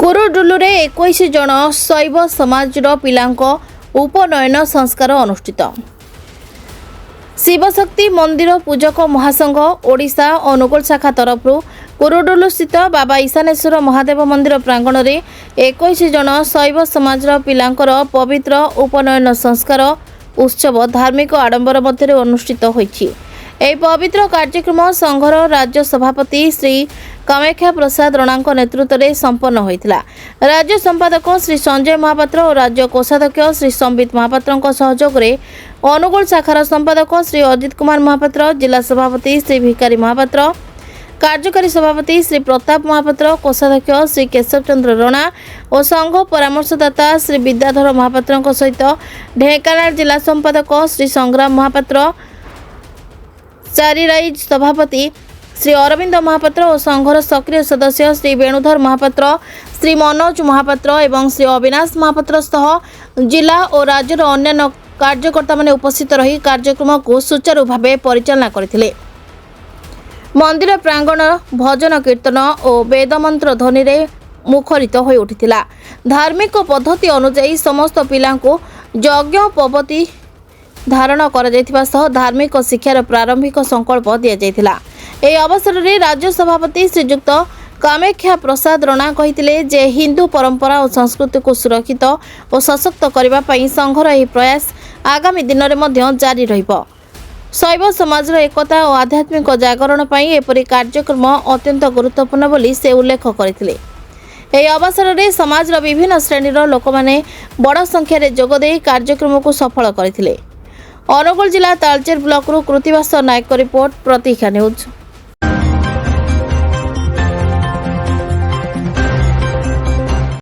कुरुडुलुरे 21 जन शैव समाजर पिलांक उपनयन संस्कार अनुष्ठित। शिवशक्ति मंदिर पूजक महासंघ ओडिशा अनुगुल शाखा तरफ कुरुडुलु स्थित बाबा ईशानेश्वर महादेव मंदिर प्रांगण में 21 जन शैव समाजर पिलांकर पवित्र उपनयन संस्कार उत्सव धार्मिक आडंबर मध्य अनुष्ठित होईछि। यह पवित्र कार्यक्रम संघर राज्य सभापति श्री कामेख्या प्रसाद रणांक नेतृत्व में संपन्न होता। राज्य संपादक श्री संजय महापात्र और राज्य कोषाध्यक्ष श्री संबित महापात्र सहयोग में अनुगुल शाखार संपादक श्री अजित कुमार महापात्र, जिला सभापति श्री भिकारी महापात्र, कार्यकारी सभापति श्री प्रताप महापात्र, कोषाध्यक्ष श्री केशव चंद्र रणा और संघ परामर्शदाता श्री विद्याधर महापात्र सहित ढेंकानाल जिला संपादक श्री संग्राम महापात्र, चारिराइज सभापति श्री अरविंद महापात्र और संघर सक्रिय सदस्य श्री वेणुधर महापात्र, श्री मनोज महापात्र एवं श्री अविनाश महापात्र सह जिला और राज्यर अन्य कार्यकर्ता माने उपस्थित रही कार्यक्रम को सुचारू भाव परिचालना करथिले। मंदिर प्रांगण भजन कीर्तन और वेदमंत्र ध्वनि रे मुखरित हो उठिथिला। धार्मिक पद्धति अनुसार समस्त पिला को यज्ञ पवती धारण कर धार्मिक शिक्षार प्रारंभिक संकल्प दि जाइथिला। एही अवसर में राज्य सभापति श्रीजुक्त कामेख्या प्रसाद रणा कहिथिले जे हिंदू परंपरा और संस्कृति को सुरक्षित और सशक्त करबा पई संघर एही प्रयास आगामी दिन में मध्य जारी रहिबो। शैव समाजर एकता और आध्यात्मिक जागरण पई एपरि कार्यक्रम अत्यंत गुरुत्वपूर्ण बोली से उल्लेख करथिले। एही अवसर में समाजर विभिन्न श्रेणीर लोक माने बड़ संख्यार जोग देई कार्यक्रम को सफल करथिले। अनुगुल जिला तालचेर ब्लॉक कृतिवास नायक रिपोर्ट प्रतीक्षा न्यूज।